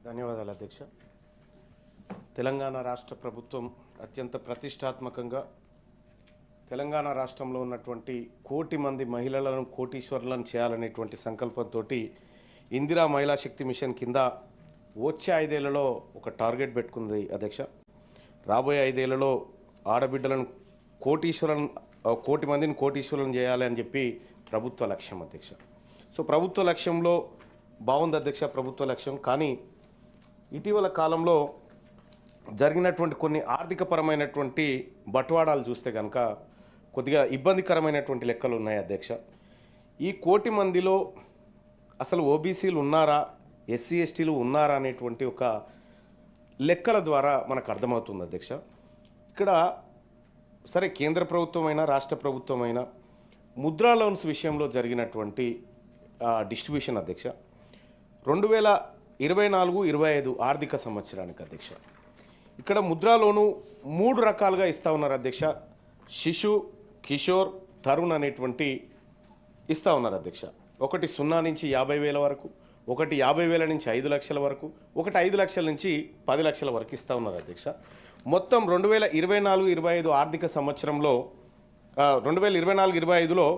ధన్యవాదాలు అధ్యక్ష. తెలంగాణ రాష్ట్ర ప్రభుత్వం అత్యంత ప్రతిష్టాత్మకంగా తెలంగాణ రాష్ట్రంలో ఉన్నటువంటి 1 కోటి మంది మహిళలను కోటీశ్వరులను చేయాలనేటువంటి సంకల్పంతో ఇందిరా మహిళా శక్తి మిషన్ కింద వచ్చే 5 ఏళ్లలో ఒక టార్గెట్ పెట్టుకుంది అధ్యక్ష. రాబోయే 5 ఏళ్లలో ఆడబిడ్డలను 1 కోటి మందిని కోటీశ్వరులను చేయాలి అని చెప్పి ప్రభుత్వ లక్ష్యం అధ్యక్ష. సో ప్రభుత్వ లక్ష్యంలో బాగుంది అధ్యక్ష ప్రభుత్వ లక్ష్యం. కానీ ఇటీవల కాలంలో జరిగినటువంటి కొన్ని ఆర్థికపరమైనటువంటి బట్వాడాలు చూస్తే కనుక కొద్దిగా ఇబ్బందికరమైనటువంటి లెక్కలు ఉన్నాయి అధ్యక్ష. ఈ 1 కోటి మందిలో అసలు ఓబీసీలు ఉన్నారా, ఎస్సీ ఎస్టీలు ఉన్నారా అనేటువంటి ఒక లెక్కల ద్వారా మనకు అర్థమవుతుంది అధ్యక్ష. ఇక్కడ సరే కేంద్ర ప్రభుత్వమైనా రాష్ట్ర ప్రభుత్వమైనా ముద్రా లోన్స్ విషయంలో జరిగినటువంటి డిస్ట్రిబ్యూషన్ అధ్యక్ష 2024-25 ఆర్థిక సంవత్సరానికి అధ్యక్ష ఇక్కడ ముద్రా లోను 3 రకాలుగా ఇస్తూ ఉన్నారు అధ్యక్ష. శిశు, కిషోర్, తరుణ్ అనేటువంటి ఇస్తూ ఉన్నారు అధ్యక్ష. ఒకటి 0 నుంచి 50,000 వరకు, ఒకటి 50,000 నుంచి 5 లక్షల వరకు, ఒకటి 5 లక్షల నుంచి 10 లక్షల వరకు ఇస్తూ ఉన్నారు అధ్యక్ష. మొత్తం 2024-25 ఆర్థిక సంవత్సరంలో 2024-25లో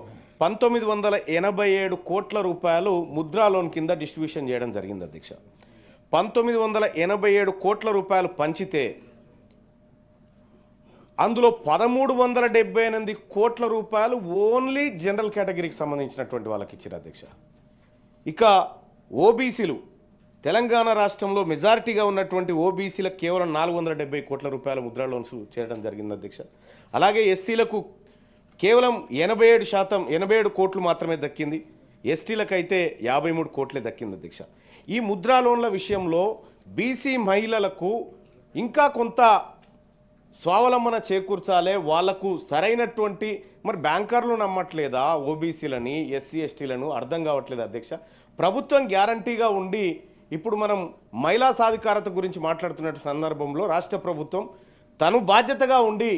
1987 కోట్ల రూపాయలు ముద్రా లోన్ కింద డిస్ట్రిబ్యూషన్ చేయడం జరిగింది అధ్యక్ష. 1987 కోట్ల రూపాయలు పంచితే అందులో 1378 కోట్ల రూపాయలు ఓన్లీ జనరల్ కేటగిరీకి సంబంధించినటువంటి వాళ్ళకి ఇచ్చారు అధ్యక్ష. ఇక ఓబీసీలు తెలంగాణ రాష్ట్రంలో మెజారిటీగా ఉన్నటువంటి ఓబీసీలకు కేవలం 470 కోట్ల రూపాయల ముద్రా లోన్స్ చేయడం జరిగింది అధ్యక్ష. అలాగే ఎస్సీలకు కేవలం 87 కోట్లు మాత్రమే దక్కింది. ఎస్టీలకైతే 53 కోట్లే దక్కింది అధ్యక్ష. ఈ ముద్రా లోన్ల విషయంలో బీసీ మహిళలకు ఇంకా కొంత స్వావలంబన చేకూర్చాలే, వాళ్లకు సరైనటువంటి మరి బ్యాంకర్లు నమ్మట్లేదా ఓబీసీలని, ఎస్సీ ఎస్టీలను అర్థం కావట్లేదు అధ్యక్ష. ప్రభుత్వం గ్యారంటీగా ఉండి ఇప్పుడు మనం మహిళా సాధికారత గురించి మాట్లాడుతున్న సందర్భంలో రాష్ట్ర ప్రభుత్వం తను బాధ్యతగా ఉండి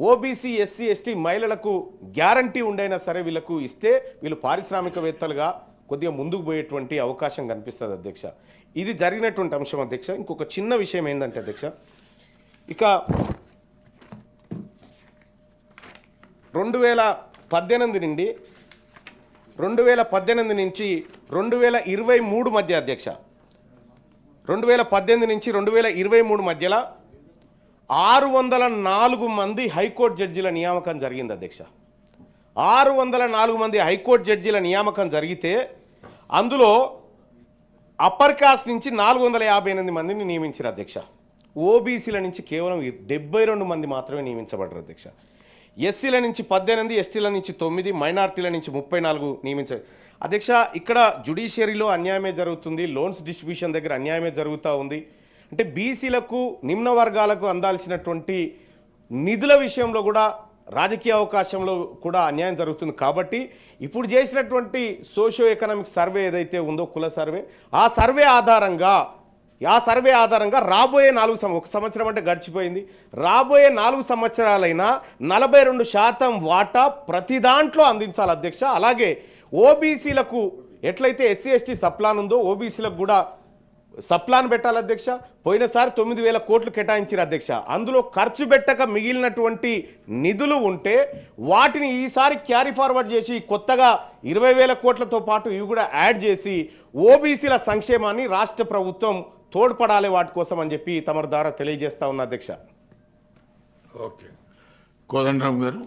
ఓబీసీ, ఎస్సీ, ఎస్టీ మహిళలకు గ్యారంటీ ఉండైనా సరే వీళ్ళకు ఇస్తే వీళ్ళు పారిశ్రామికవేత్తలుగా కొద్దిగా ముందుకు పోయేటువంటి అవకాశం కనిపిస్తుంది అధ్యక్ష. ఇది జరిగినటువంటి అంశం అధ్యక్ష. ఇంకొక చిన్న విషయం ఏంటంటే అధ్యక్ష, ఇక 2018 నుంచి 2023 మధ్య అధ్యక్ష 2018 నుంచి 2023 మధ్యలో 604 మంది హైకోర్టు జడ్జీల నియామకం జరిగింది అధ్యక్ష. 604 మంది హైకోర్టు జడ్జీల నియామకం జరిగితే అందులో అప్పర్ కాస్ట్ నుంచి 458 మందిని నియమించారు అధ్యక్ష. ఓబీసీల నుంచి కేవలం 72 మంది మాత్రమే నియమించబడ్డారు అధ్యక్ష. ఎస్సీల నుంచి 18, ఎస్టీల నుంచి 9, మైనార్టీల నుంచి 34 నియమించారు అధ్యక్ష. ఇక్కడ జ్యుడిషియరీలో అన్యాయమే జరుగుతుంది, లోన్స్ డిస్ట్రిబ్యూషన్ దగ్గర అన్యాయమే జరుగుతూ ఉంది. అంటే బీసీలకు, నిమ్న వర్గాలకు అందాల్సినటువంటి నిధుల విషయంలో కూడా రాజకీయ అవకాశంలో కూడా అన్యాయం జరుగుతుంది. కాబట్టి ఇప్పుడు చేసినటువంటి సోషియో ఎకనామిక్ సర్వే ఏదైతే ఉందో, కుల సర్వే, ఆ సర్వే ఆధారంగా రాబోయే 1 సంవత్సరం అంటే గడిచిపోయింది, రాబోయే 4 సంవత్సరాలైనా 42% వాటా ప్రతి దాంట్లో అందించాలి అధ్యక్ష. అలాగే ఓబీసీలకు ఎట్లయితే ఎస్సీ ఎస్టీ సప్లాన్ ఉందో ఓబీసీలకు కూడా సప్లాన్ పెట్టాలి అధ్యక్ష. పోయినసారి 9,000 కోట్లు కేటాయించారు అధ్యక్ష. అందులో ఖర్చు పెట్టక మిగిలినటువంటి నిధులు ఉంటే వాటిని ఈసారి క్యారీ ఫార్వర్డ్ చేసి కొత్తగా 20,000 కోట్లతో పాటు ఇవి కూడా యాడ్ చేసి ఓబీసీల సంక్షేమాన్ని రాష్ట్ర ప్రభుత్వం తోడ్పడాలి వాటి కోసం అని చెప్పి తమ ద్వారా తెలియజేస్తా ఉన్న అధ్యక్ష. ఓకే, కోదండరామ్ గారు.